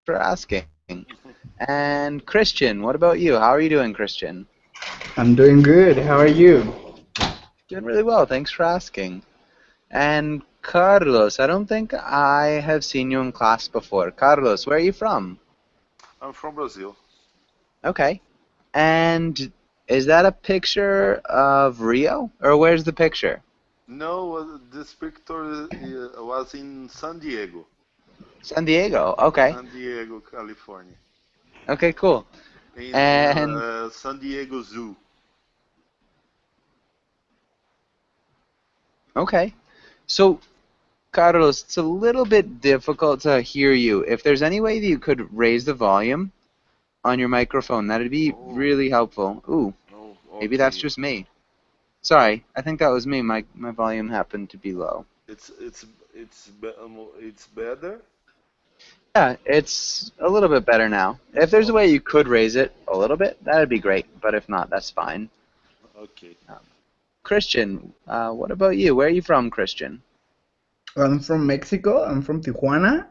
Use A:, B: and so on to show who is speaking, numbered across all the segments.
A: for asking. And Christian, what about you? How are you doing, Christian?
B: I'm doing good. How are you?
A: Doing really well, thanks for asking. And Carlos, I don't think I have seen you in class before. Carlos, where are you from?
C: I'm from Brazil.
A: Okay. And is that a picture of Rio? Or where's the picture?
C: No, this picture was in San Diego,
A: San Diego. Okay.
C: San Diego, California,
A: Okay, cool.
C: in
A: And
C: San Diego Zoo.
A: okay. So, Carlos, it's a little bit difficult to hear you. If there's any way that you could raise the volume on your microphone, that'd be
C: Oh,
A: really helpful. Ooh,
C: oh,
A: maybe that's
C: okay.
A: just me.
C: Oh,
A: Sorry, I think that was me. My volume happened to be low.
C: it's it's better.
A: Yeah, it's a little bit better now. If there's a way
C: Okay,
A: you could raise it a little bit, that'd be great. But if not, that's fine.
C: okay.
A: Um, Christian, what about you? Where are you from, Christian?
B: I'm from Mexico. I'm from Tijuana,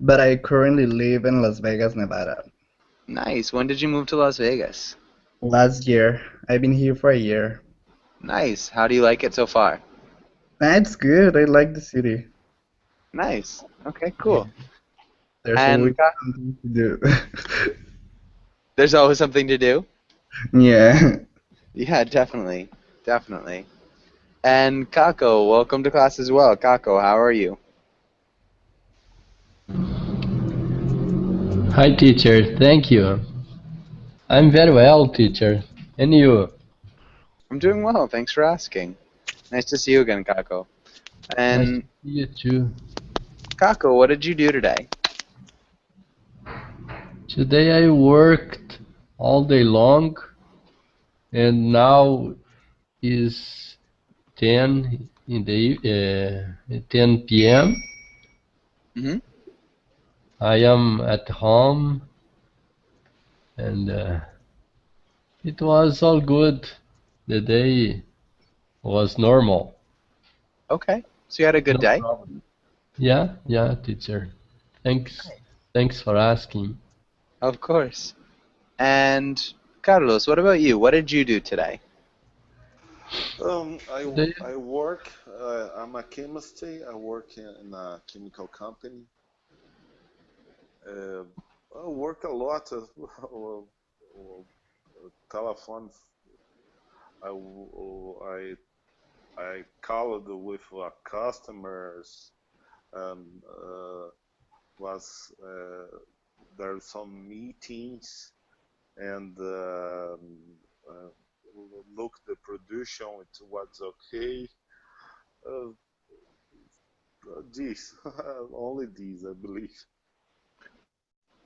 B: but I currently live in Las Vegas, Nevada.
A: Nice. When did you move to Las Vegas?
B: Last year, I've been here for a year.
A: Nice. How do you like it so far?
B: That's good. I like the city.
A: Nice. Okay,
B: Yeah.
A: cool.
B: There's always
A: And
B: something to do.
A: there's always something to do?
B: Yeah.
A: Yeah, definitely. Definitely. And Kako, welcome to class as well. Kako, how are you?
D: Hi, teacher. Thank you. I'm very well, teacher. And you?
A: I'm doing well. Thanks for asking. Nice to see you again, Kako.
D: Nice to
A: And
D: see you too.
A: Kako, what did you do today?
D: Today I worked all day long, and now is 10 in the 10 p.m.
A: Hmm.
D: I am at home, and it was all good. The day was normal.
A: Okay. So you had a good
D: No
A: day?
D: problem. Yeah, yeah, teacher. Thanks. Thanks for asking.
A: Of course. And Carlos, what about you? What did you do today?
D: Today
C: I work. I'm a chemist. I work in a chemical company. Uh, I work a lot. Telephone. I I called with customers and was there some meetings and uh, look the production. It was okay. Uh, this only these, I believe.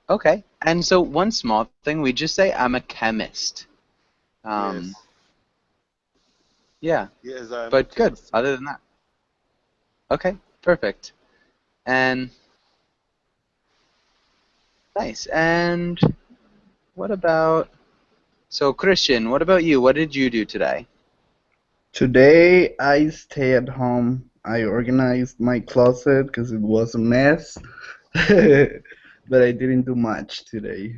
A: Okay. And so one small thing, we just say I'm a chemist. Um,
C: Yes,
A: yeah,
C: yes, I'm a
A: but good.
C: chemist.
A: Other than that. Okay, perfect. And nice. And what about, so Christian, what about you? What did you do today?
B: Today I stay at home. I organized my closet because it was a mess, but I didn't do much today.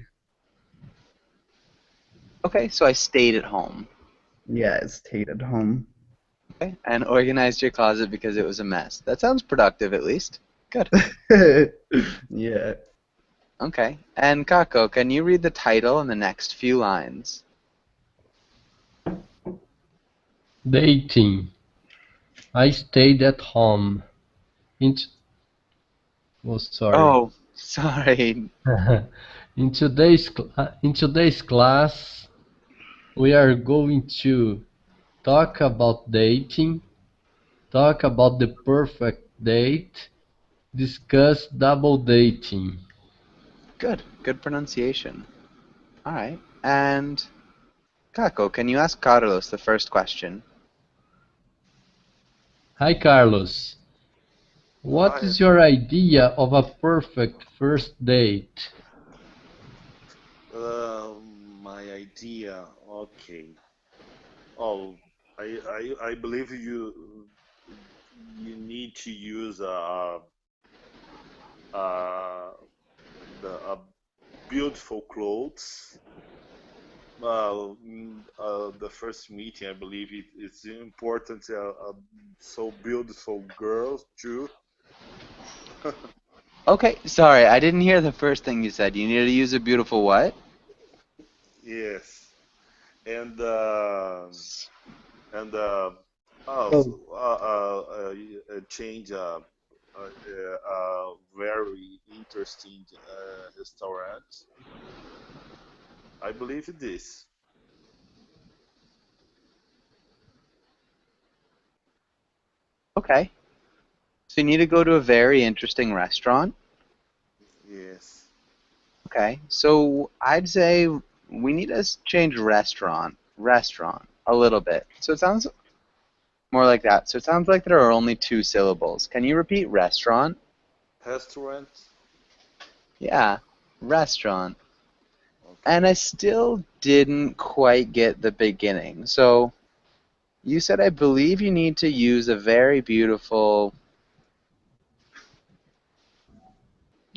A: Okay, so I stayed at home.
B: Yeah, I stayed at home.
A: Okay, and organized your closet because it was a mess. That sounds productive at least. Good.
B: Yeah.
A: Okay. And Kako, can you read the title and the next few lines?
D: dating. I stayed at home. In oh, sorry.
A: Oh, sorry.
D: In today's class, we are going to talk about dating, talk about the perfect date, discuss double dating.
A: Good. Good pronunciation. All right. And Kako, can you ask Carlos the first question?
D: Hi, Carlos. What
C: Hi,
D: is your idea of a perfect first date?
C: my idea. Okay. Oh, I believe you need to use uh the beautiful clothes. The first meeting, I believe it's important. So beautiful girls too.
A: Okay, sorry, I didn't hear the first thing you said. You need to use a beautiful what?
C: Yes, and and
B: Oh,
C: change a very interesting restaurant. I believe this.
A: Okay. So you need to go to a very interesting restaurant.
C: Yes.
A: Okay. So I'd say we need to change restaurant a little bit. So it sounds more like that. So it sounds like there are only two syllables. Can you repeat restaurant?
C: Restaurant.
A: Yeah, restaurant. And
C: Okay.
A: I still didn't quite get the beginning. So you said I believe you need to use a very beautiful.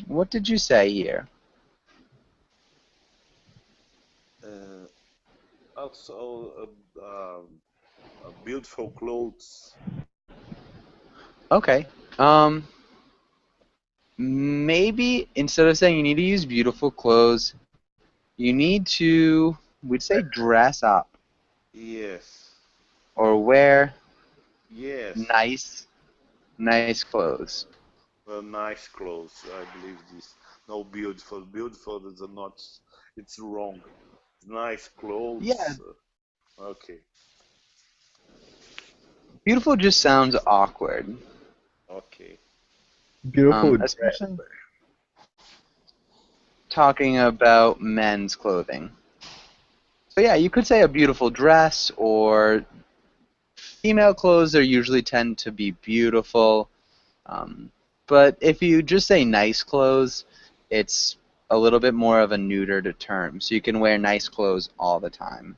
A: What did you say here?
C: Uh, Also, beautiful clothes.
A: Okay. Maybe instead of saying you need to use beautiful clothes, you need to, we'd say dress up
C: Yes.
A: or wear
C: Yes.
A: nice, nice clothes.
C: Nice clothes. I believe this. No, beautiful. Beautiful is not. It's wrong. Nice
A: Yeah,
C: clothes. Okay.
A: beautiful just sounds awkward.
C: Okay.
B: beautiful dress.
A: Especially talking about men's clothing. So yeah, you could say a beautiful dress, or female clothes are usually tend to be beautiful. Um, but if you just say nice clothes, it's a little bit more of a neutered term. So you can wear nice clothes all the time,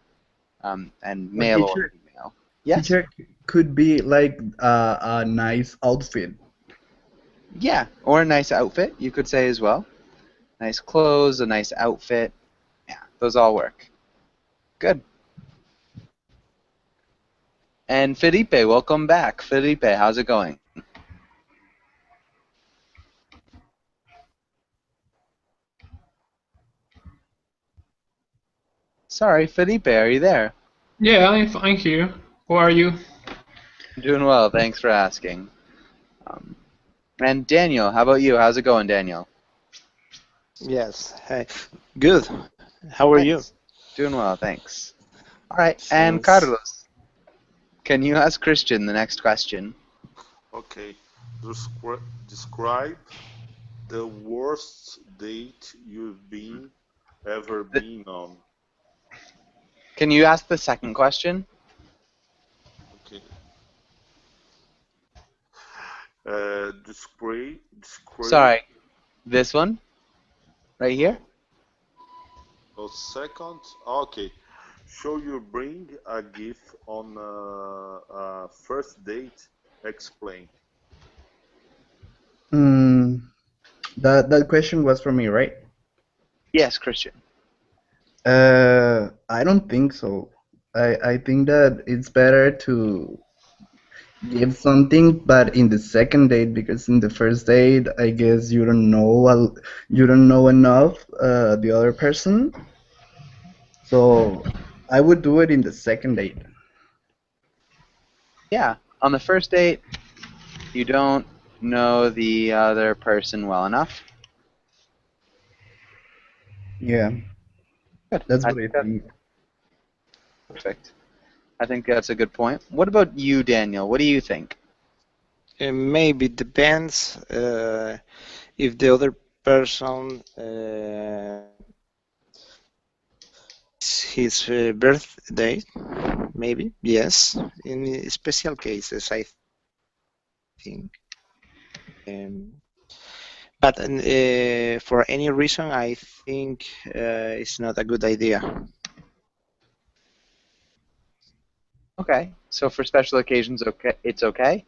A: and
B: But
A: male or
B: teacher,
A: female. Yes?
B: teacher could be like a nice outfit.
A: Yeah, or a nice outfit, you could say as well. Nice clothes, a nice outfit. Yeah, those all work. Good. And Felipe, welcome back. Felipe, how's it going? Sorry, Felipe, are you there?
E: Yeah, I'm fine here. How are you?
A: Doing well, thanks for asking. Um, and Daniel, how about you? How's it going, Daniel?
F: Yes. Hey. Good. How are you?
A: Nice. Doing well, thanks. All right, and
F: Since
A: Carlos, can you ask Christian the next question?
C: Okay. Describe the worst date you've ever
A: Th-
C: been on.
A: Can you ask the second question?
C: Okay. Describe.
A: Sorry, this one right here?
C: A second. Okay. Show you bring a gift on a first date. Explain.
B: Hmm. That question was for me, right?
A: Yes, Christian.
B: I don't think so. I think that it's better to give something, but in the second date, because in the first date, I guess you don't know enough the other person. So I would do it in the second date.
A: Yeah, on the first date, you don't know the other person well enough.
B: Yeah,
A: Good.
B: that's
A: I
B: what I
A: think that's
B: think.
A: perfect. I think that's a good point. What about you, Daniel? What do you think?
F: maybe depends if the other person is his birthday. Maybe yes. In special cases, I think. Um, but for any reason, I think it's not a good idea.
A: Okay, so for special occasions, okay, it's okay,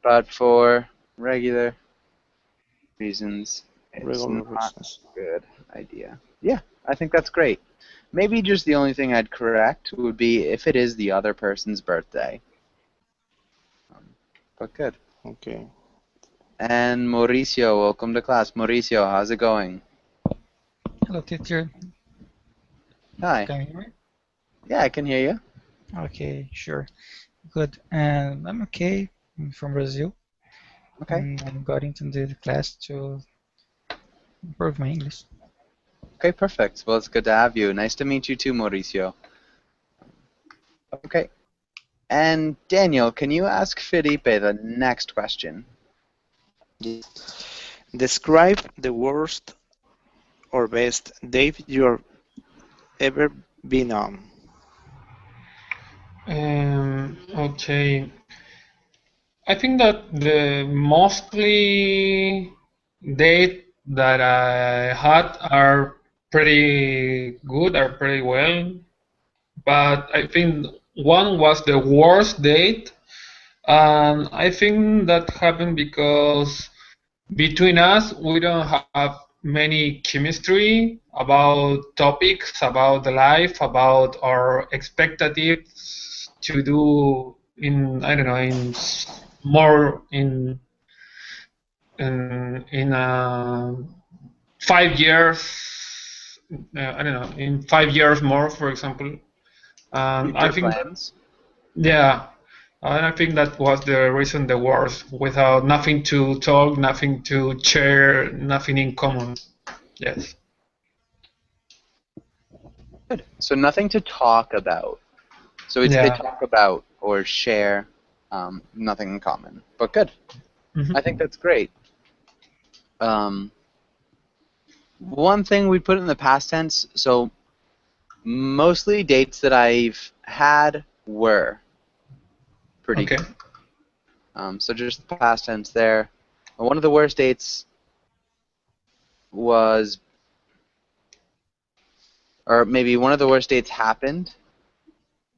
A: but for regular reasons, It's
F: regular
A: not
F: business.
A: a good idea. Yeah, I think that's great. Maybe just the only thing I'd correct would be if it is the other person's birthday. But good.
F: Okay.
A: And Mauricio, welcome to class. Mauricio, how's it going?
G: Hello, teacher.
A: Hi.
G: Can you hear me?
A: Yeah, I can hear you.
G: Okay, sure. Good. And I'm okay. I'm from Brazil.
A: Okay.
G: And I'm going into the class to improve my English.
A: Okay, perfect. Well, it's good to have you. Nice to meet you too, Mauricio. Okay. And Daniel, can you ask Felipe the next question?
F: Describe the worst or best date you've ever been on.
E: Okay. I think that the mostly date that I had are pretty good, are pretty well. But I think one was the worst date, and I think that happened because between us we don't have many chemistry about topics, about the life, about our expectations to do in, I don't know, more in 5 years. I don't know, in 5 years more, for example. And I
A: Future
E: think
A: plans?
E: yeah, and I think that was the reason the wars, without nothing to talk, nothing to share, nothing in common. Yes.
A: Good. So nothing to talk about. So it's they
E: Yeah.
A: talk about or share, nothing in common. But good.
E: Mhm.
A: I think that's great. One thing we put in the past tense, so mostly dates that I've had were pretty
E: Okay.
A: good. So just the past tense there. One of the worst dates was, or maybe one of the worst dates happened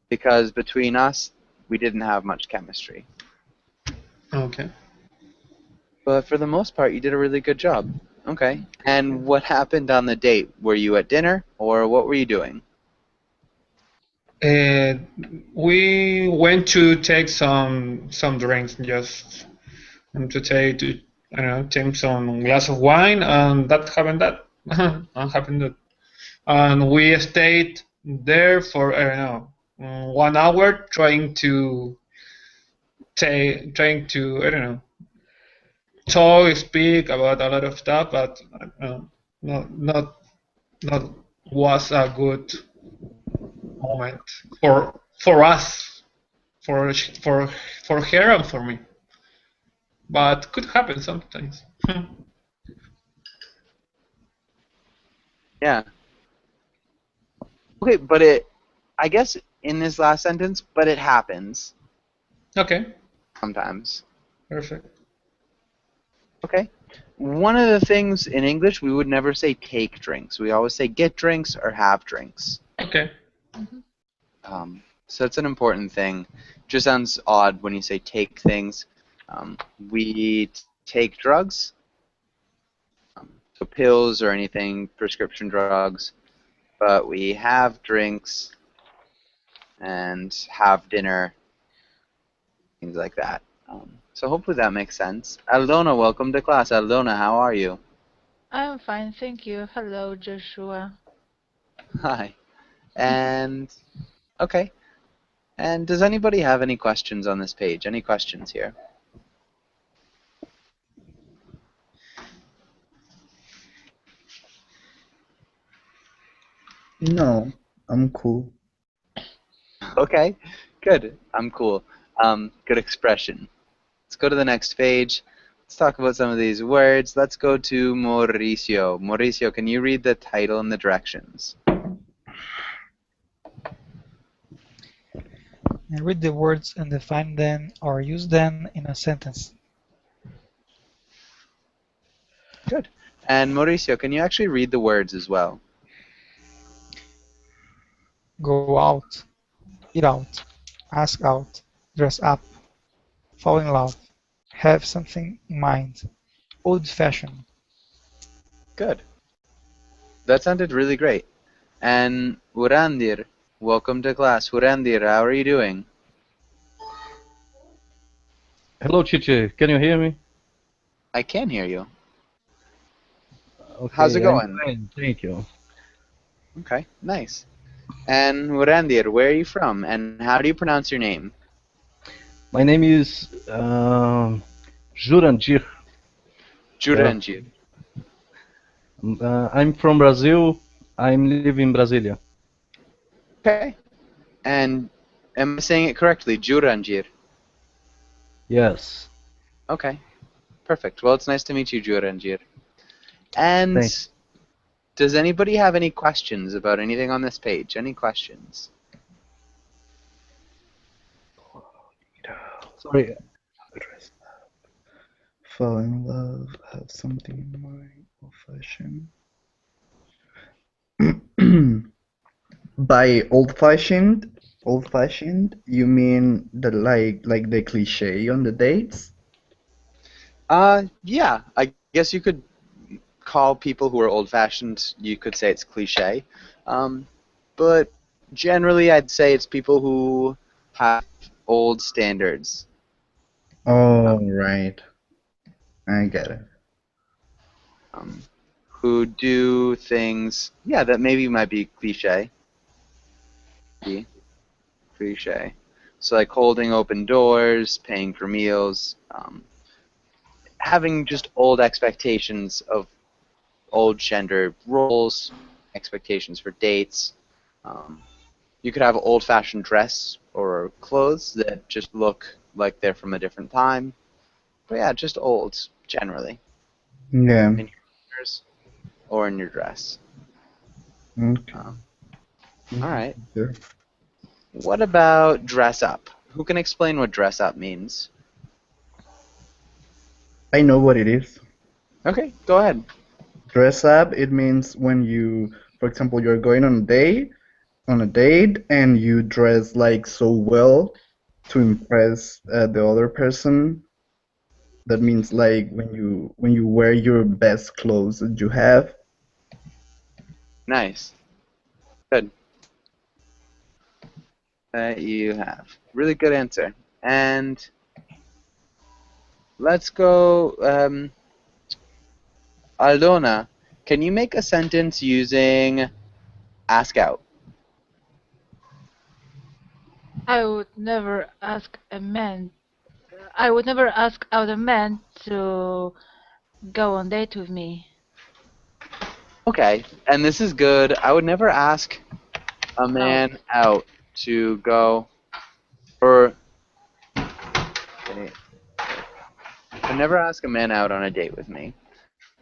A: because between us, we didn't have much chemistry.
E: Okay.
A: But for the most part, you did a really good job. Okay. And what happened on the date? Were you at dinner, or what were you doing?
E: We went to take some drinks, just to take to I don't know, take some glass of wine, and that happened. That and happened that, and we stayed there for I don't know 1 hour trying to I don't know talk, speak about a lot of stuff, but not was a good moment for us, for for for her and for me. But could happen sometimes.
A: Yeah. Okay, but I guess in this last sentence, but it happens
E: Okay,
A: sometimes.
E: perfect.
A: Okay. One of the things in English, we would never say take drinks. We always say get drinks or have drinks.
E: Okay.
A: So it's an important thing. Just sounds odd when you say take things. We take drugs, so pills or anything, prescription drugs, but we have drinks and have dinner, things like that. So hopefully that makes sense. Aldona, welcome to class. Aldona, how are you?
H: I'm fine, thank you. Hello, Joshua.
A: Hi. And, okay. And does anybody have any questions on this page? Any questions here?
B: No, I'm cool.
A: Okay, good. I'm cool. Good expression. Let's go to the next page. Let's talk about some of these words. Let's go to Mauricio. Mauricio, can you read the title and the directions?
G: And read the words and define them or use them in a sentence.
A: Good. And Mauricio, can you actually read the words as well?
G: Go out, eat out, ask out, dress up, fall in love, have something in mind, old-fashioned.
A: Good. That sounded really great. And Urandir, welcome to class. Urandir, how are you doing?
I: Hello, teacher. Can you hear me?
A: I can hear you. How's it
I: Okay, I'm
A: going?
I: fine. Thank you.
A: Okay, nice. And Urandir, where are you from? And how do you pronounce your name?
I: My name is Jurandir.
A: Jurandir.
I: I'm from Brazil. I'm living in Brasilia.
A: Okay. And am I saying it correctly? Jurandir.
I: Yes.
A: Okay. Perfect. Well, it's nice to meet you, Jurandir. And
I: Thanks.
A: does anybody have any questions about anything on this page? Any questions?
I: Sorry.
B: Fall in love, have something in mind, old fashioned. By old fashioned, you mean the like the cliche on the dates?
A: Yeah. I guess you could call people who are old-fashioned, you could say it's cliche. But generally, I'd say it's people who have old standards.
B: Oh, right. I get it.
A: Who do things, yeah, that maybe might be cliche. Cliche. So like holding open doors, paying for meals, having just old expectations of old gender roles, expectations for dates. You could have old-fashioned dress or clothes that just look like they're from a different time. But yeah, just old, generally.
B: Yeah.
A: In your pictures or in your dress.
B: Okay.
A: Alright.
B: Sure.
A: What about dress up? Who can explain what dress up means?
B: I know what it is.
A: Okay, go ahead.
B: Dress up, it means when you, for example, you're going on a date and you dress like so well to impress the other person. That means like when you wear your best clothes that you have.
A: Nice. Good. That you have. Really good answer. And let's go, Aldona, can you make a sentence using ask out?
H: I would never ask a man. I would never ask out a man to go on date with me.
A: Okay, and this is good. I would never ask a man out to go, or I'd never ask a man out on a date with me.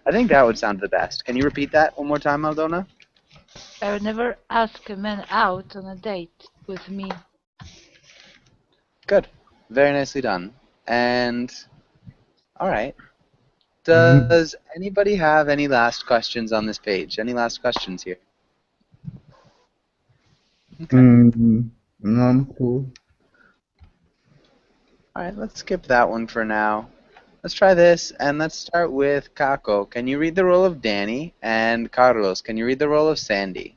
A: I think that would sound the best. Can you repeat that one more time, Aldona?
H: I would never ask a man out on a date with me.
A: Good. Very nicely done. And, alright. Does anybody have any last questions on this page? Any last questions here? Okay.
B: No, I'm cool.
A: Alright, let's skip that one for now. Let's try this, and let's start with Kako. Can you read the role of Danny? And Carlos, can you read the role of Sandy?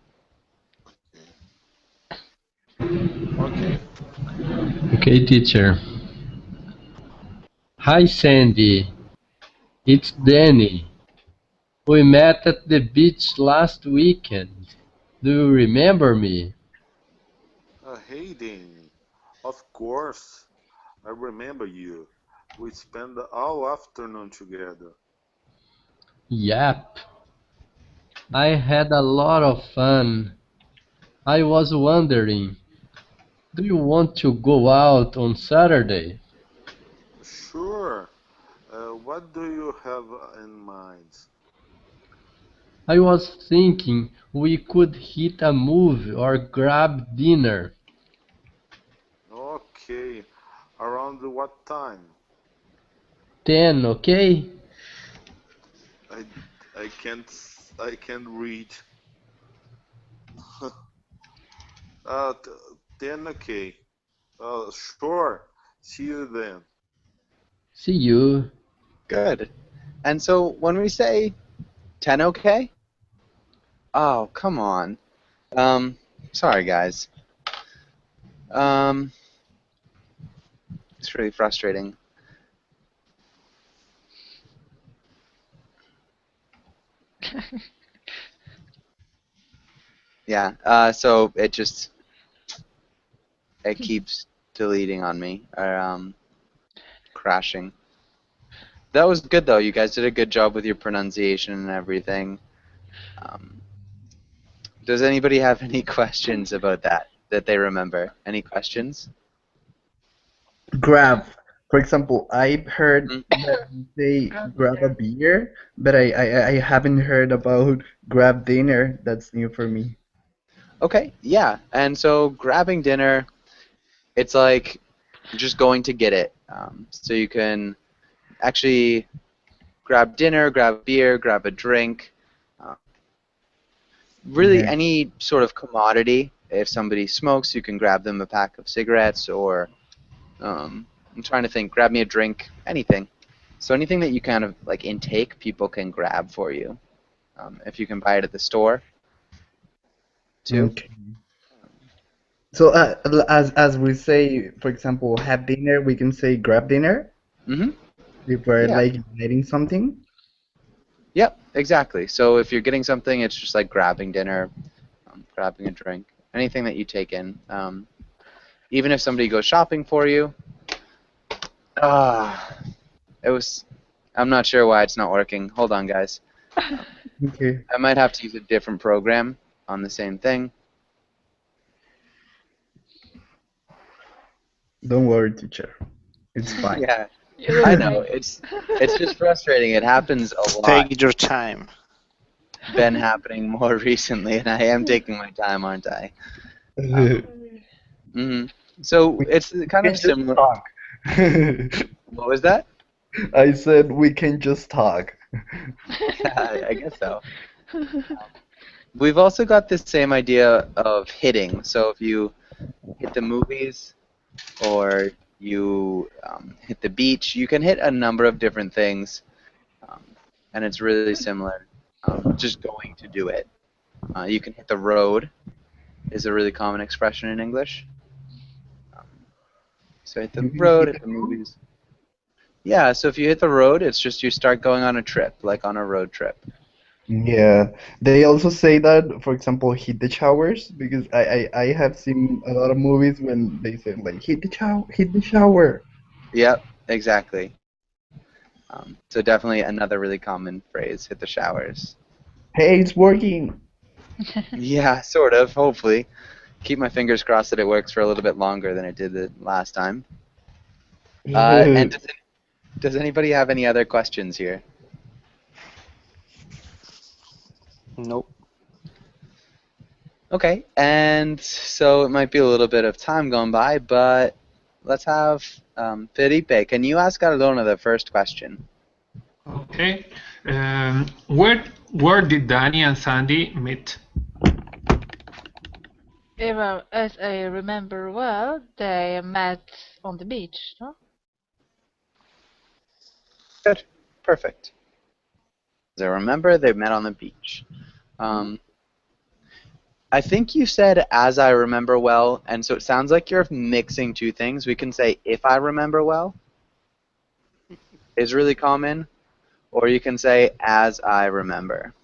C: Okay.
D: Okay, teacher. Hi, Sandy. It's Danny. We met at the beach last weekend. Do you remember me?
C: Hey, Danny. Of course, I remember you. We spent all afternoon together.
D: Yep. I had a lot of fun. I was wondering, do you want to go out on Saturday?
C: Sure. What do you have in mind?
D: I was thinking we could hit a movie or grab dinner.
C: Okay. Around what time?
D: 10, okay?
C: I, I can't read. uh, t- 10, okay. Sure. See you then.
D: See you.
A: Good. And so when we say 10 okay? Oh, come on. Um, sorry guys. Um, it's really frustrating. Yeah, so it keeps deleting on me, or crashing. That was good though. You guys did a good job with your pronunciation and everything. Um, does anybody have any questions about that they remember? Any questions?
B: Grab. For example, I've heard
A: Mm,
B: that they
H: Grab
B: grab a
H: dinner.
B: beer, but I haven't heard about grab dinner. That's new for me.
A: Okay, yeah. And so grabbing dinner, it's like just going to get it. So you can actually grab dinner, grab a beer, grab a drink. Uh, really,
B: Okay.
A: any sort of commodity. If somebody smokes, you can grab them a pack of cigarettes, or I'm trying to think, grab me a drink, anything. So anything that you kind of like intake, people can grab for you. If you can buy it at the store, too.
B: Okay. So as we say, for example, have dinner, we can say grab dinner
A: Mm-hmm.
B: if we're
A: Yeah.
B: like eating something.
A: Yep, exactly. So if you're getting something, it's just like grabbing dinner, grabbing a drink, anything that you take in. Even if somebody goes shopping for you, ah, it was. I'm not sure why it's not working. Hold on, guys.
B: Okay.
A: I might have to use a different program on the same thing.
B: Don't worry, teacher. It's fine.
A: Yeah,
H: You'll
A: I
H: be
A: know.
H: fine.
A: It's just frustrating. It happens a lot.
F: Take your time.
A: Been happening more recently, and I am taking my time, aren't I? hmm So
B: We
A: it's kind
B: can
A: of
B: just
A: similar.
B: talk.
A: What was that?
B: I said we can just talk.
A: Yeah, I guess so. We've also got this same idea of hitting. So if you hit the movies or you hit the beach, you can hit a number of different things, um, and it's really similar. Just going to do it. You can hit the road is a really common expression in English. Um, so hit the
B: You can
A: road,
B: hit
A: hit
B: the
A: the
B: road?
A: movies. Yeah, so if you hit the road, it's just you start going on a trip, like on a road trip.
B: Yeah. They also say that, for example, hit the showers because I have seen a lot of movies when they say like hit the shower.
A: Yep, exactly. So definitely another really common phrase, hit the showers.
B: Hey, it's working.
A: Yeah, sort of, hopefully. Keep my fingers crossed that it works for a little bit longer than it did the last time. And does anybody have any other questions here?
F: Nope.
A: Okay, and so it might be a little bit of time going by, but let's have Felipe. Can you ask Ardona the first question?
E: Okay. Where did Danny and Sandy meet?
H: As I remember well, they met on the beach, no?
A: Good, perfect. As I remember, they met on the beach.
H: Mhm.
A: I think you said "as I remember well," and so it sounds like you're mixing two things. We can say "if I remember well" is really common, or you can say "as I remember."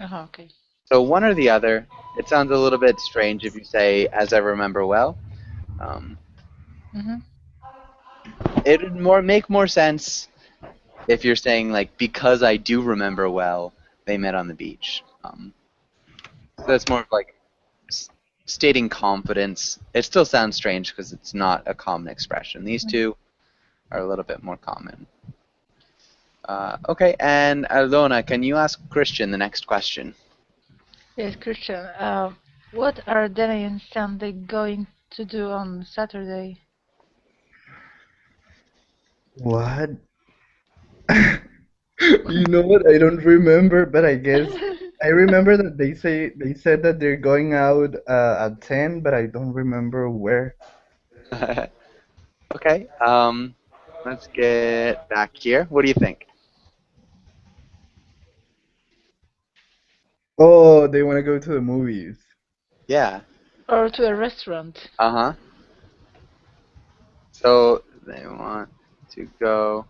H: Okay.
A: So one or the other. It sounds a little bit strange if you say "as I remember well." Um,
H: hmm
A: it would make more sense if you're saying like "because I do remember well, they met on the beach." So that's more of like s- stating confidence. It still sounds strange because it's not a common expression. These two are a little bit more common. Okay, and Aldona, can you ask Christian the next question?
H: Yes, Christian. What are Danny and Sandy going to do on Saturday?
B: What? You know what? I don't remember, but I guess I remember that they said that they're going out at 10, but I don't remember where.
A: Okay, let's get back here. What do you think?
B: Oh, they want to go to the movies.
A: Yeah.
H: Or to a restaurant.
A: Uh-huh. So they want to go.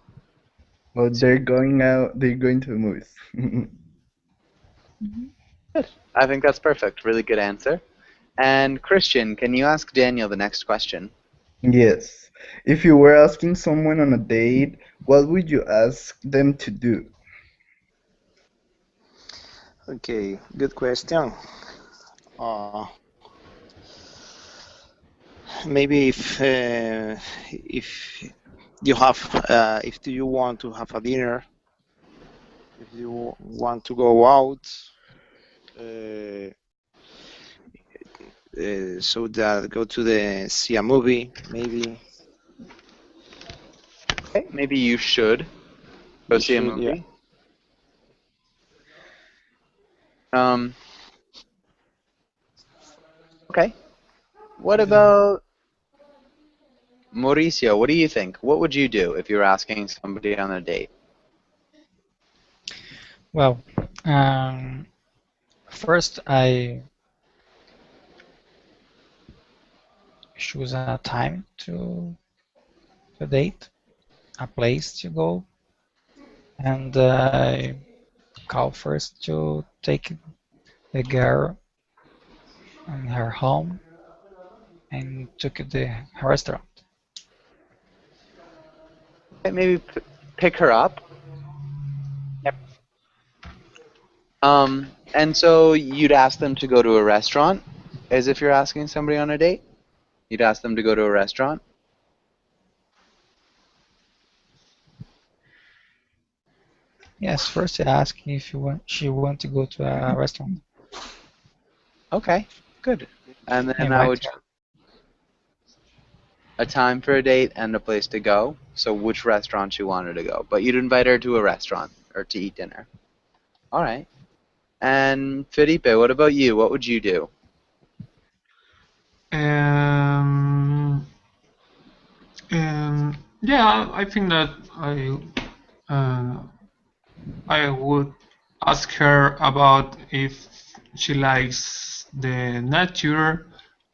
B: Well, they're going out. They're going to the movies.
A: Good. I think that's perfect. Really good answer. And Christian, can you ask Daniel the next question?
B: Yes. If you were asking someone on a date, what would you ask them to do?
F: Okay, good question. Uh, Maybe if you have if you want to have a dinner, if you want to go out, uh, so that go to the see a movie, maybe.
A: Okay, maybe you should go
F: You
A: see a
F: should, yeah.
A: movie. Um. Okay. What about Mauricio? What do you think? What would you do if you were asking somebody on a date?
G: Well, first I choose a time to date, a place to go, and I call first to take the girl in her home and took the restaurant.
A: Okay, maybe pick her up.
G: Yep.
A: And so you'd ask them to go to a restaurant, as if you're asking somebody on a date? You'd ask them to go to a restaurant?
G: Yes, first I ask if she want to go to a restaurant.
A: Okay, good. And then I
G: Invite
A: would
G: her.
A: a time for a date and a place to go. So which restaurant you wanted to go. But you'd invite her to a restaurant or to eat dinner. All right. And Felipe, what about you? What would you do?
E: Um, yeah, I think that I would ask her about if she likes the nature,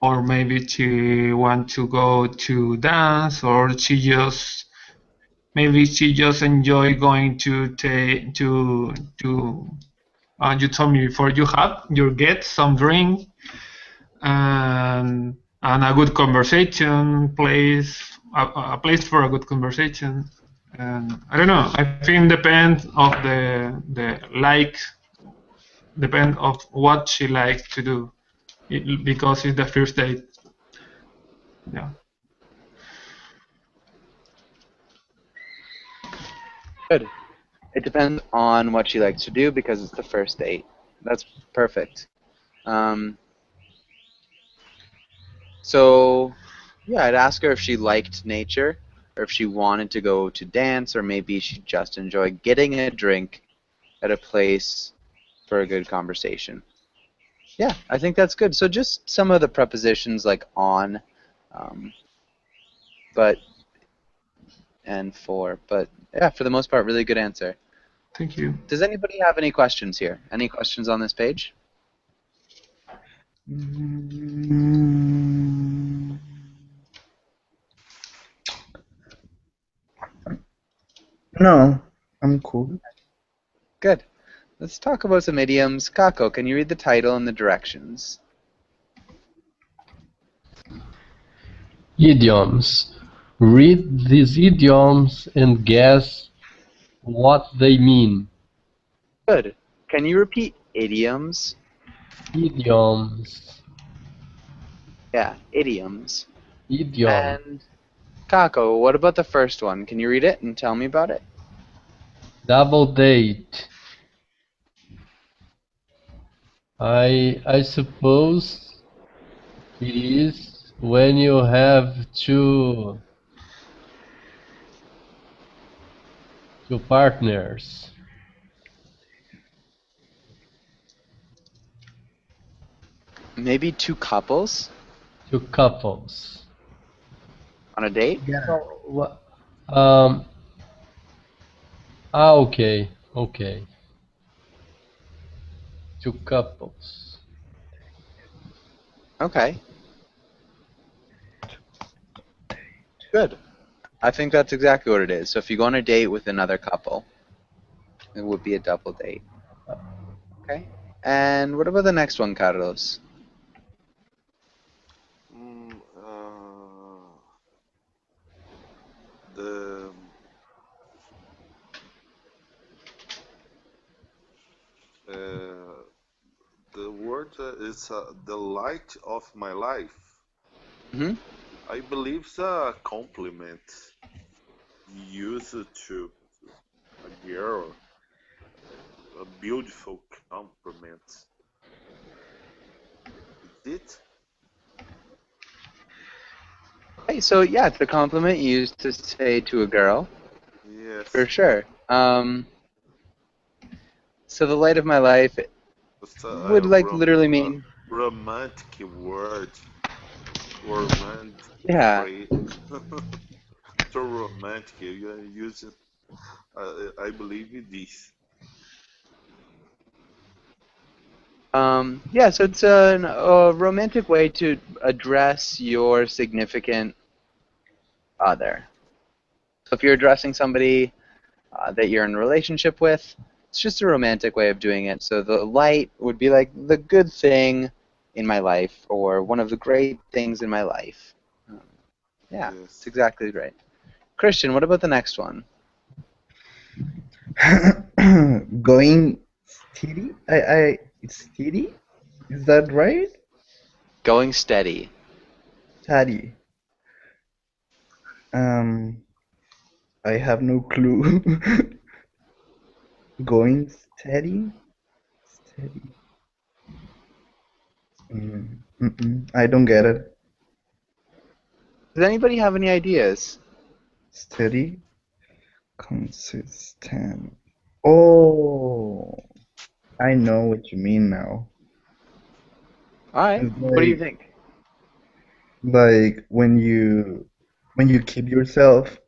E: or maybe she want to go to dance, or maybe she just enjoy going to take to. You told me before you get some drink and a good conversation place, a place for a good conversation. And I don't know. I think depends of depend of what she likes to do, because it's the first date. Yeah.
A: Good. It depends on what she likes to do because it's the first date. That's perfect. So, yeah, I'd ask her if she liked nature or if she wanted to go to dance or maybe she just enjoyed getting a drink at a place for a good conversation. Yeah, I think that's good. So just some of the prepositions like on, um, but, and for. But yeah, for the most part, really good answer.
E: Thank you.
A: Does anybody have any questions here? Any questions on this page?
B: No, I'm cool.
A: Good. Let's talk about some idioms. Kako, can you read the title and the directions?
D: Idioms. Read these idioms and guess what they mean.
A: Good. Can you repeat idioms?
D: Idioms.
A: Yeah, idioms.
D: Idiom.
A: And Kako, what about the first one? Can you read it and tell me about it?
D: Double date. I suppose it is when you have two partners.
A: Maybe two couples
D: Two couples.
A: on a date?
D: So, um. Okay. Okay. to couples.
A: Okay. Good. I think that's exactly what it is. So if you go on a date with another couple, it would be a double date. Okay. And what about the next one, Carlos?
C: Mm, the uh, the word is the light of my life.
A: Hmm.
C: I believe it's a compliment used to a girl, a beautiful compliment. Is it?
A: Okay, so yeah, it's a compliment used to say to a girl, for
C: Yes.
A: sure. So the light of my life
C: It's
A: would like literally mean,
C: romantic word, romantic
A: yeah.
C: phrase. So romantic. You use it. I believe in this.
A: Yeah, so it's a romantic way to address your significant other. So if you're addressing somebody that you're in a relationship with, it's just a romantic way of doing it. So the light would be like the good thing in my life, or one of the great things in my life. Um, yeah, it's
C: Yes.
A: exactly right. Christian, what about the next one?
B: Going steady? It's steady? Is that right?
A: Going steady.
B: Steady. Um, I have no clue. Going steady? Steady. I don't get it.
A: Does anybody have any ideas?
B: Steady? Consistent. Oh, I know what you mean now.
A: All right.
B: It's
A: What do you think?
B: like when you keep yourself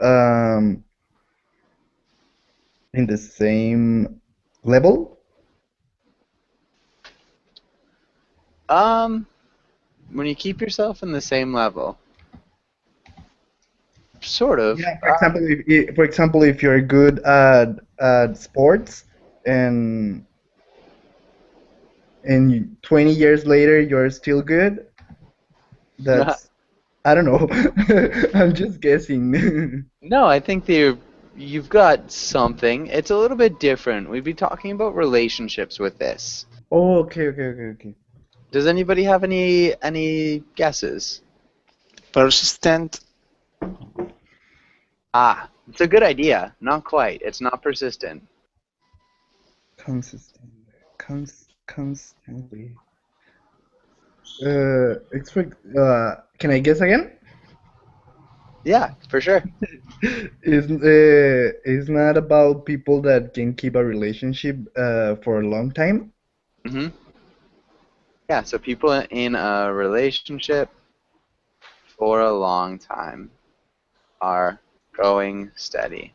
B: in the same level.
A: Um, when you keep yourself in the same level, sort of.
B: Yeah, for example, if you're good at sports and 20 years later you're still good, that's I don't know. I'm just guessing.
A: No, I think you've got something. It's a little bit different. We'd be talking about relationships with this.
B: Oh, okay.
A: Does anybody have any guesses?
F: Persistent.
A: Ah, it's a good idea. Not quite. It's not persistent.
B: Consistent. Constantly. Can I guess again?
A: Yeah, for sure.
B: Is not about people that can keep a relationship for a long time.
A: Hmm. Yeah, so people in a relationship for a long time are going steady.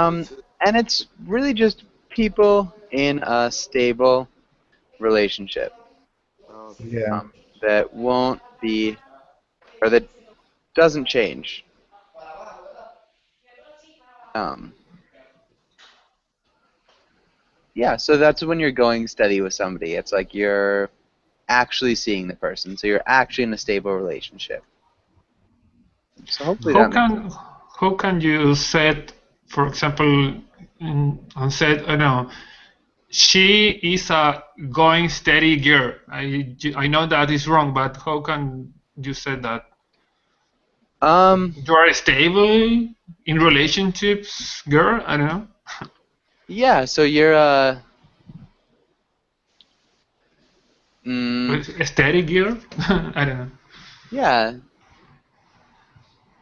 C: It's
A: And it's really just people in a stable relationship
C: okay.
B: Yeah.
A: that won't be, or that doesn't change. Um, yeah, so that's when you're going steady with somebody. It's like you're actually seeing the person, so you're actually in a stable relationship. So hopefully
E: How
A: that makes
E: can how can you set, for example, and said, I know she is a going steady girl. I know that is wrong, but how can you say that? You are stable in relationships, girl. I don't know.
A: yeah, so you're mm,
E: A steady girl. I don't know.
A: yeah,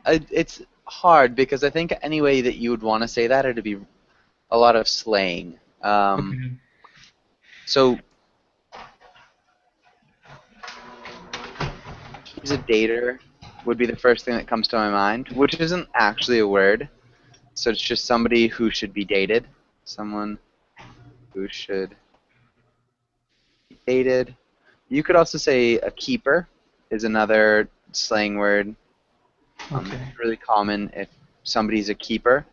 A: it's hard because I think any way that you would want to say that, it'd be a lot of slang.
E: Okay.
A: So he's a dater would be the first thing that comes to my mind, which isn't actually a word. So it's just somebody who should be dated, someone who should dated. You could also say a keeper is another slang word.
E: Okay.
A: It's really common if somebody's a keeper.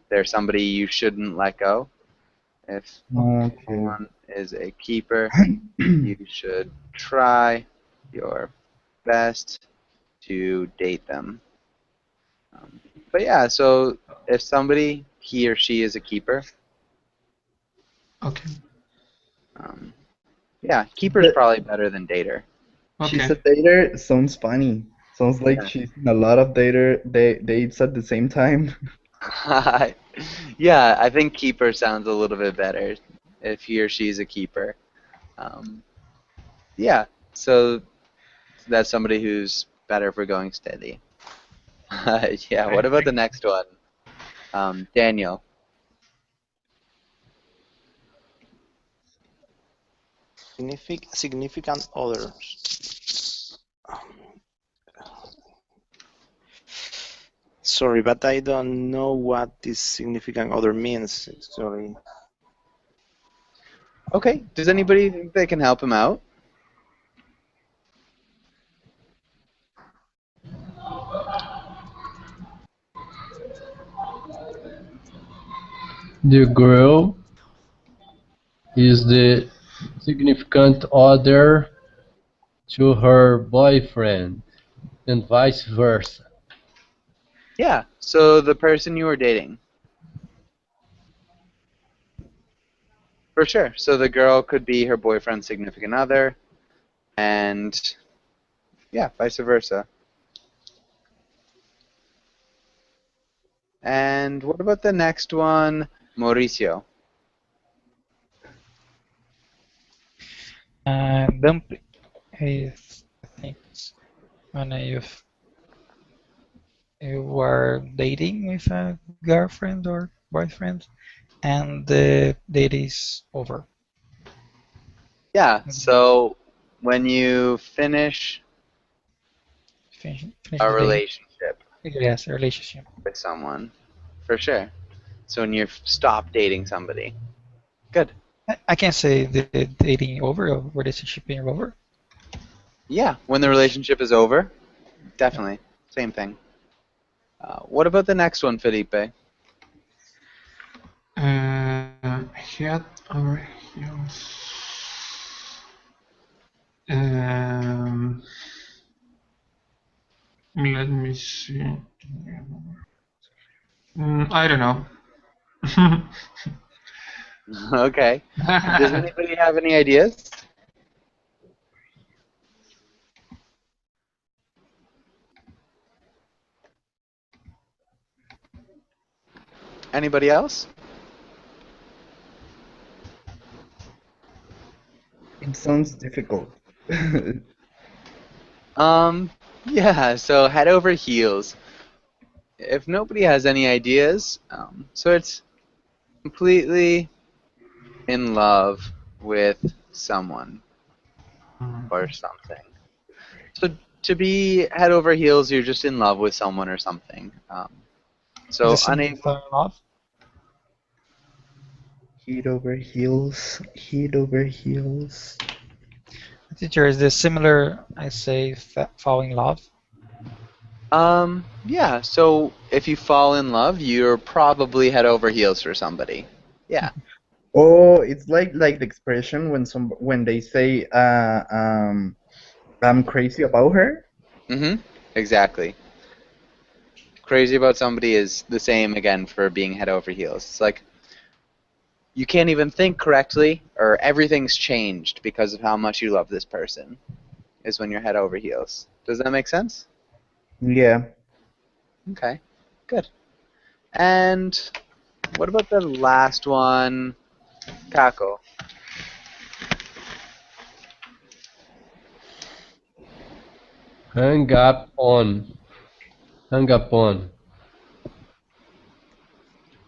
A: They're somebody you shouldn't let go. If
B: Okay.
A: someone is a keeper, you should try your best to date them. But yeah, so if somebody, he or she is a keeper,
E: Okay.
A: yeah, keeper's
B: But
A: probably better than dater.
B: she's a
E: Okay.
B: dater sounds funny. Sounds like
A: Yeah.
B: she's in a lot of dates at the same time.
A: Yeah, I think keeper sounds a little bit better if he or she's a keeper. Yeah, so that's somebody who's better for going steady. Yeah, what about the next one? Daniel.
F: Significant others. Sorry, but I don't know what this significant other means, actually.
A: Okay, does anybody think they can help him out?
D: The girl is the significant other to her boyfriend, and vice versa.
A: Yeah, so the person you were dating. For sure. So the girl could be her boyfriend's significant other, and yeah, vice versa. And what about the next one, Mauricio?
G: Dumpling is, I think, when you were dating with a girlfriend or boyfriend, and the date is over.
A: Yeah, so when you finish
G: Finish
A: a
G: the date.
A: relationship
G: Yes, a relationship.
A: with someone, for sure. So when you stop dating somebody. Good.
G: I can say the dating over or relationship being over.
A: Yeah, when the relationship is over, definitely. Same thing. What about the next one, Felipe?
E: Head over heels. Let me see. I don't know.
A: Okay. Does anybody have any ideas? Anybody else?
B: It sounds difficult.
A: Yeah, so head over heels. If nobody has any ideas, so it's completely in love with someone or something. So to be head over heels, you're just in love with someone or something.
G: Is
A: So
G: the same
A: unable.
G: fall in love?
B: Head over heels, head over heels.
G: Teacher, is this similar? I say fall in love.
A: Yeah, so if you fall in love, you're probably head over heels for somebody. Yeah.
B: Oh, it's like the expression when they say I'm crazy about her.
A: Mm-hmm. Exactly. Crazy about somebody is the same again for being head over heels. It's like you can't even think correctly, or everything's changed because of how much you love this person, is when you're head over heels. Does that make sense?
B: Yeah.
A: Okay, good. And what about the last one, Kako?
D: Hang up on. Hang up on.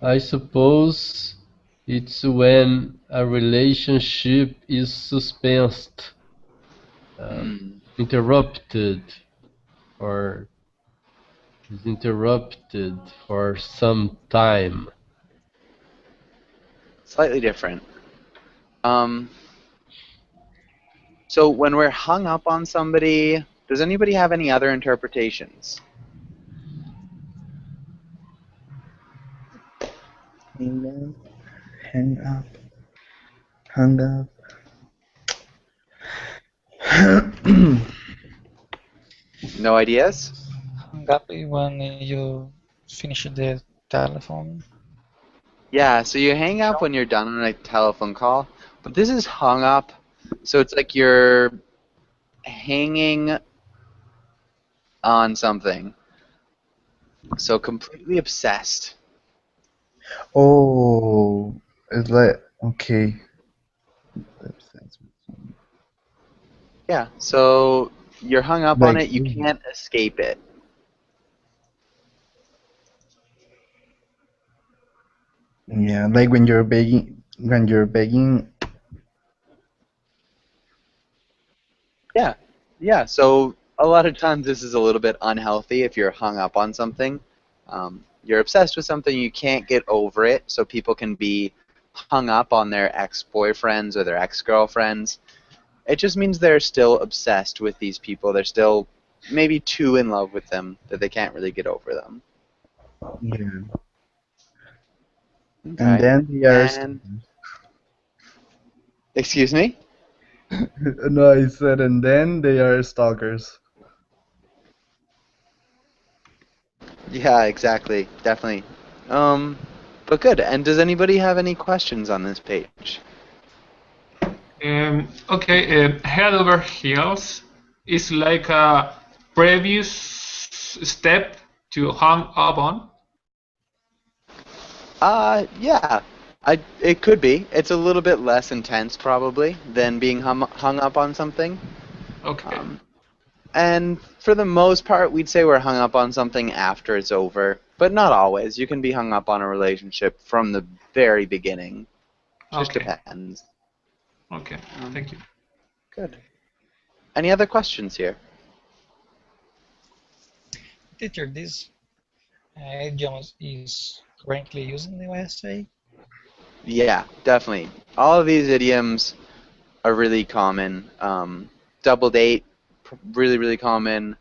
D: I suppose it's when a relationship is suspensed, interrupted, or is interrupted for some time.
A: Slightly different. Um, So when we're hung up on somebody, does anybody have any other interpretations?
B: Hang up. Hung up.
A: No ideas?
G: Hung up when you finish the telephone.
A: Yeah, so you hang up when you're done on a telephone call, but this is hung up, so it's like you're hanging on something. So completely obsessed.
B: Oh, it's like okay.
A: Yeah, so you're hung up on
B: Like
A: it, you can't escape it.
B: yeah, like when you're begging.
A: Yeah, so a lot of times this is a little bit unhealthy if you're hung up on something. You're obsessed with something, you can't get over it, so people can be hung up on their ex-boyfriends or their ex-girlfriends. It just means they're still obsessed with these people. They're still maybe too in love with them that they can't really get over them.
B: Yeah.
A: Okay.
B: And then they are.
A: And excuse me?
B: No, I said, and then they are stalkers.
A: Yeah, exactly. Definitely. But good. And does anybody have any questions on this page?
E: Okay, head over heels is like a previous step to hang up on.
A: Yeah. It could be. It's a little bit less intense, probably, than being hung up on something.
E: Okay.
A: And for the most part, we'd say we're hung up on something after it's over, but not always. You can be hung up on a relationship from the very beginning. Just
E: Okay.
A: depends.
E: Okay, thank you.
A: Good. Any other questions here?
G: Teacher, this idiom is currently used in the USA?
A: Yeah, definitely. All of these idioms are really common. Double date, really, really common.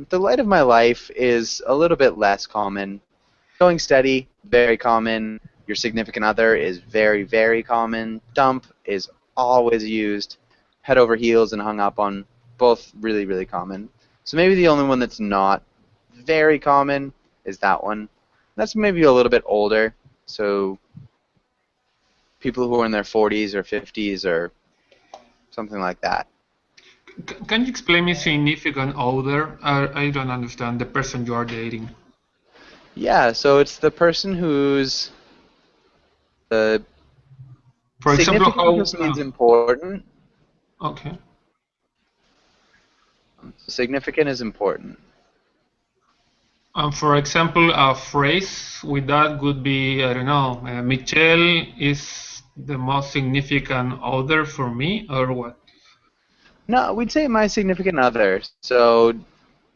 A: The light of my life is a little bit less common. Going steady, very common. Your significant other is very, very common. Dump is always used. Head over heels and hung up on, both really, really common. So maybe the only one that's not very common is that one. That's maybe a little bit older. So people who are in their 40s or 50s or something like that.
E: Can you explain me significant other? I don't understand the person you are dating.
A: Yeah, so it's the person who's the
E: For example,
A: significant
E: how?
A: just means important.
E: Okay.
A: Significant is important.
E: For example, a phrase with that would be, I don't know, Michelle is the most significant other for me, or what?
A: No, we'd say my significant other. So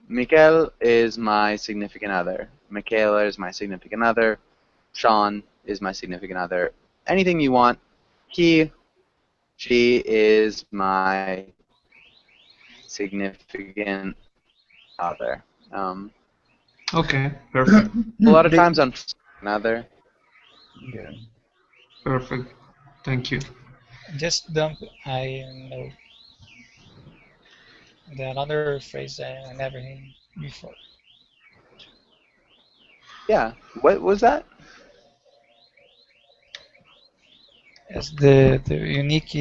A: Mikel is my significant other. Michaela is my significant other. Sean is my significant other. Anything you want. He, she is my significant other.
E: Okay, perfect.
A: A lot of times on another.
B: Yeah.
E: Perfect. Thank you.
G: Just dump, I know. The another phrase I never heard before.
A: Yeah. What was that?
G: As the unique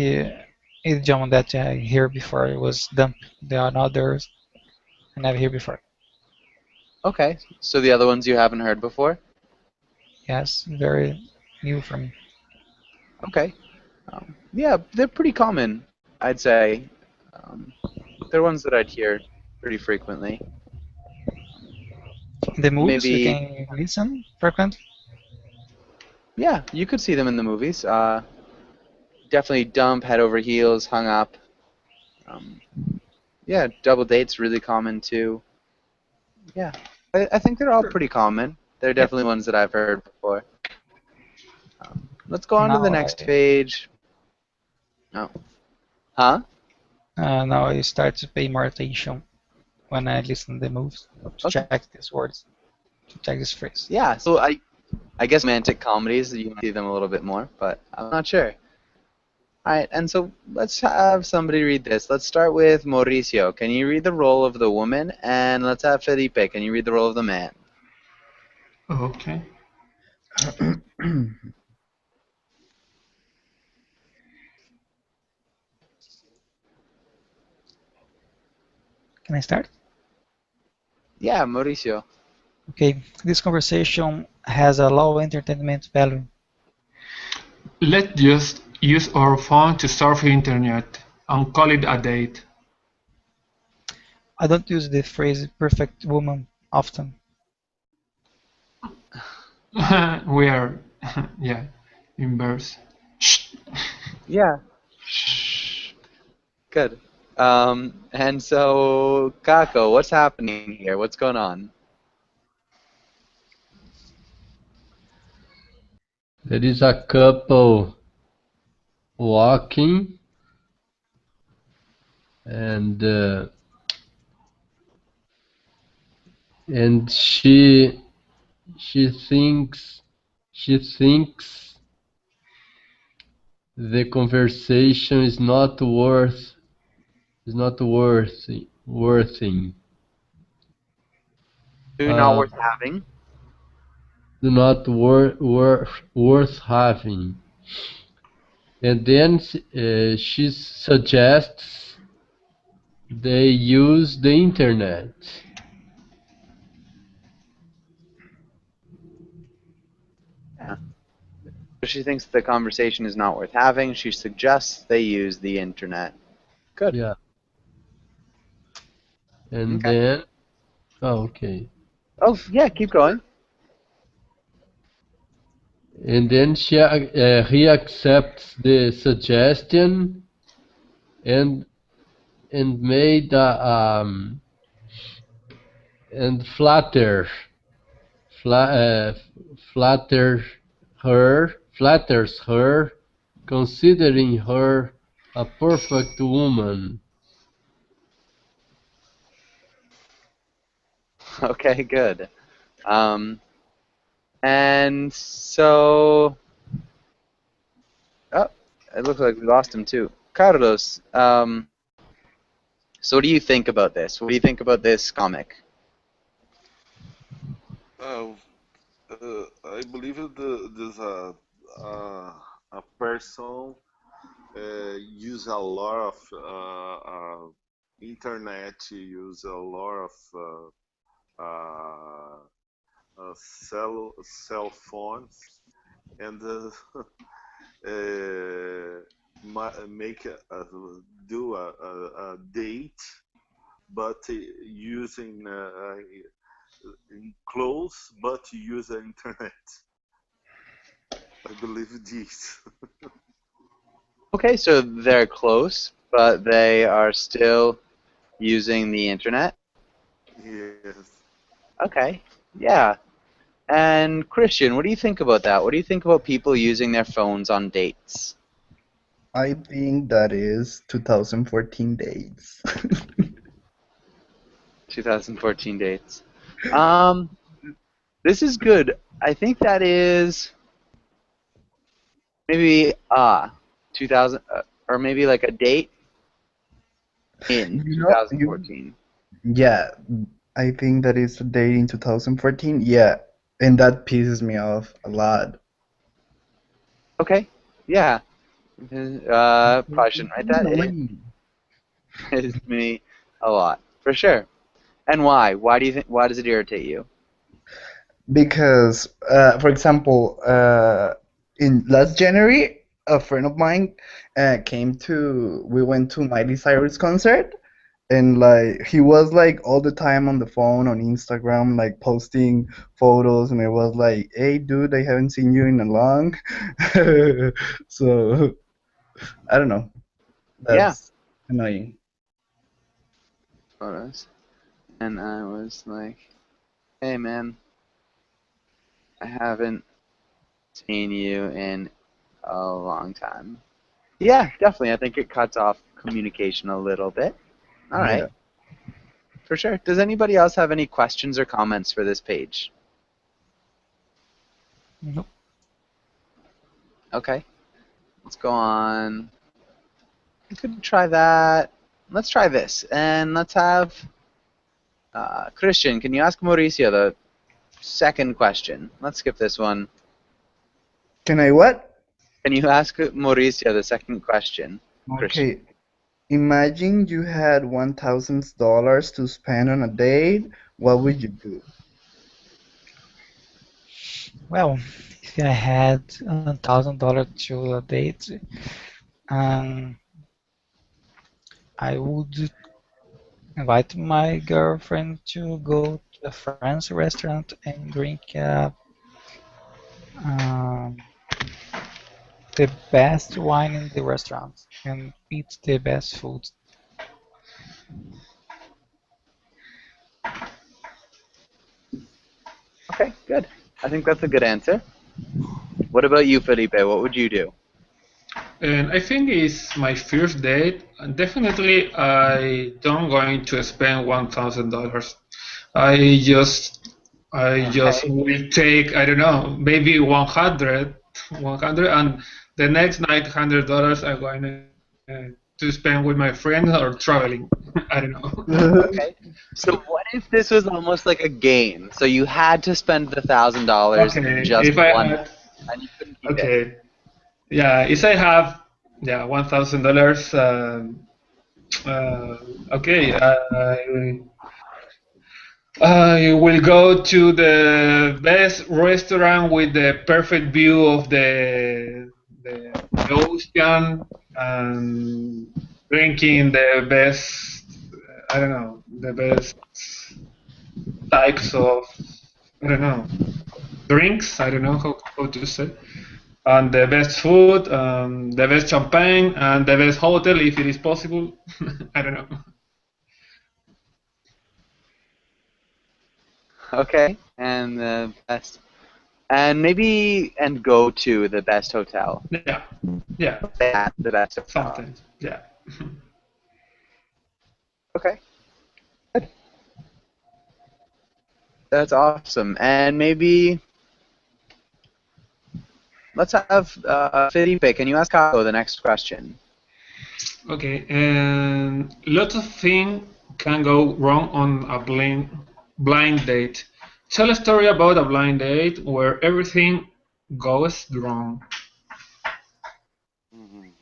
G: idiom that I hear before was dump. The others I never hear before.
A: Okay. So the other ones you haven't heard before?
G: Yes, very new for me.
A: Okay. Yeah, they're pretty common, I'd say. They're ones that I'd hear pretty frequently.
G: The movies we
A: Maybe,
G: can listen frequently.
A: yeah, you could see them in the movies. Definitely dump, head over heels, hung up. Yeah, double date's really common too. Yeah, I think they're all pretty common. They're definitely ones that I've heard before. Let's go on to the
G: Now
A: next page. Oh. Huh?
G: Now I start to pay more attention when I listen to the movies to
A: Okay.
G: check these words, to check this phrase.
A: Yeah, so I guess romantic comedies, you see them a little bit more, but I'm not sure. All right, and so let's have somebody read this. Let's start with Mauricio. Can you read the role of the woman? And let's have Felipe. Can you read the role of the man?
E: Okay.
G: Can I start?
A: Yeah, Mauricio.
G: Okay, this conversation has a low entertainment value.
E: Let's just use our phone to surf internet and call it a date.
G: I don't use the phrase perfect woman often.
E: We are, yeah, inverse.
A: Yeah. Good. And so, Kako, what's happening here? What's going on?
D: There is a couple walking, and she thinks the conversation is not worthing.
A: Not worth having.
D: Not worth having. And then she suggests they use the internet.
A: Yeah. So she thinks the conversation is not worth having. She suggests they use the internet. Good.
D: Yeah. And
A: Okay.
D: then, oh, okay.
A: Oh, yeah, keep going.
D: And then he accepts the suggestion and made and flatters her, considering her a perfect woman.
A: Okay, good. And so, oh, it looks like we lost him too. Carlos, so what do you think about this? What do you think about this comic?
C: I believe there's a person use a lot of internet, use a lot of cell phones, and make do a date, but using clothes, but use the internet. I believe this.
A: Okay, so they're close, but they are still using the internet.
C: Yes.
A: Okay, yeah. And Christian, what do you think about that? What do you think about people using their phones on dates?
B: I think that is 2014 dates.
A: 2014 dates. This is good. I think that is maybe 2000 or maybe like a date in
B: You know,
A: 2014.
B: yeah, I think that is a date in 2014. Yeah, and that pisses me off a lot.
A: Okay, yeah. Probably shouldn't write that. It
B: Annoying.
A: pisses me a lot for sure. And why? Why do you think? Why does it irritate you?
B: Because, for example, in last January, a friend of mine we went to Miley Cyrus concert, and like he was like all the time on the phone on Instagram, like posting photos, and it was like, hey, dude, I haven't seen you in a long. So, I don't know.
A: Yeah.
B: That's annoying.
A: Photos. And I was like, hey man, I haven't seen you in a long time. Yeah, definitely. I think it cuts off communication a little bit. All right,
B: Yeah.
A: for sure. Does anybody else have any questions or comments for this page?
G: Nope.
A: Okay, let's go on. I could try that. Let's try this, and let's have Christian. Can you ask Mauricio the second question? Let's skip this one.
B: Can I what?
A: Can you ask Mauricio the second question, Christian?
B: Okay. Imagine you had $1,000 to spend on a date. What would you do?
G: Well, if I had $1,000 to a date, um, I would invite my girlfriend to go to a French restaurant and drink um, the best wine in the restaurant and eat the best food.
A: Okay, good. I think that's a good answer. What about you, Felipe? What would you do?
E: And I think it's my first date. And definitely, I don't going to spend $1,000. I just will take, I don't know, maybe 100, and the next night $100 I'm going to spend with my friends or traveling. I don't know.
A: Okay. So what if this was almost like a game? So you had to spend the $1,000
E: Okay,
A: just
E: if I
A: one,
E: had,
A: and you couldn't keep it.
E: okay, yeah, if I have, yeah, $1,000, okay, I will go to the best restaurant with the perfect view of the ocean and drinking the best, I don't know, the best types of, I don't know, drinks. I don't know how to say. And the best food, the best champagne, and the best hotel if it is possible. I don't know.
A: Okay, and the best, and maybe go to the best hotel.
E: Yeah, yeah,
A: The best hotel.
E: something. Yeah.
A: Okay. Good. That's awesome. And maybe let's have Felipe. Can you ask Caio the next question?
E: Okay, and lots of things can go wrong on a blind date. Tell a story about a blind date where everything goes wrong.
C: Mhm.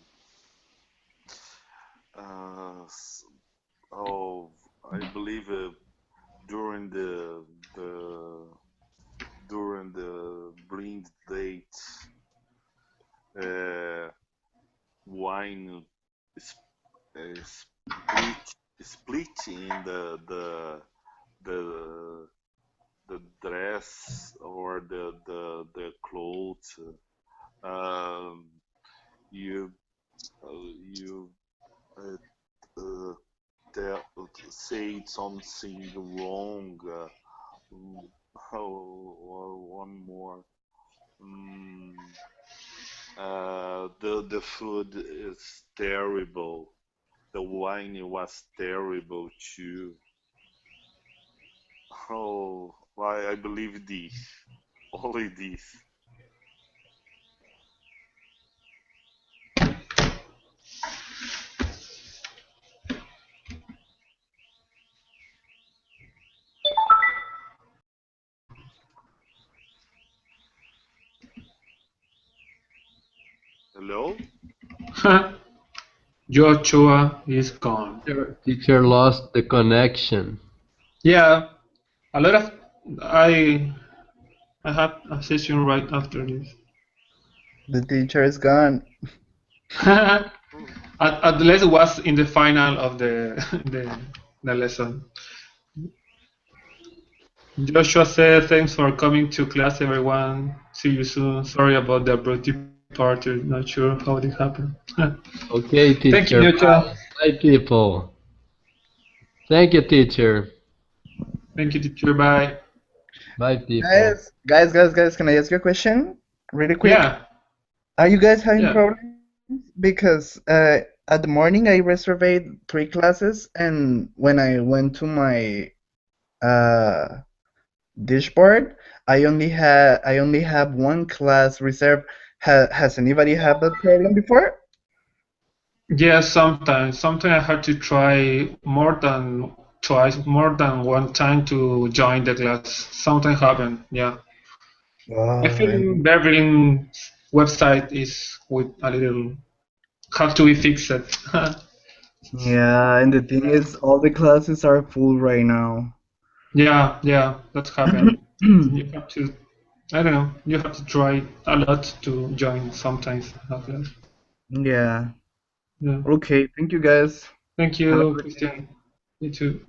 C: Oh, I believe during the during the blind date, wine is, split in the the dress or the clothes. Um, you you uh, tell, say something wrong. One more. Mm, the food is terrible. The wine was terrible too. Oh, I believe this. Only this. Hello?
E: Joshua is gone.
D: Teacher lost the connection.
E: Yeah, a lot of I have a session right after this.
B: The teacher is gone.
E: At least it was in the final of the lesson. Joshua said, "Thanks for coming to class, everyone. See you soon. Sorry about the abrupt departure. Not sure how it happened."
D: Okay, teacher.
E: Thank you, Joshua.
D: Bye, people. Thank you, teacher.
E: Thank you, teacher. Bye.
D: Bye, people.
B: Guys, can I ask you a question? Really quick.
E: Yeah.
B: Are you guys having
E: Yeah.
B: problems because at the morning I reserved 3 classes, and when I went to my dashboard, I only have 1 class reserved. Has anybody had that problem before?
E: Yeah, sometimes. Sometimes I have to try more than twice, more than one time to join the class. Sometimes happen. Yeah. I think Berlin website is with a little have to be fixed.
B: Yeah, and the thing is, all the classes are full right now.
E: Yeah, that's happened. You have to, I don't know, you have to try a lot to join sometimes a class.
B: Yeah.
E: Yeah.
B: Okay, thank you guys.
E: Thank
B: Have a
E: you,
B: good day.
E: Christian. You too.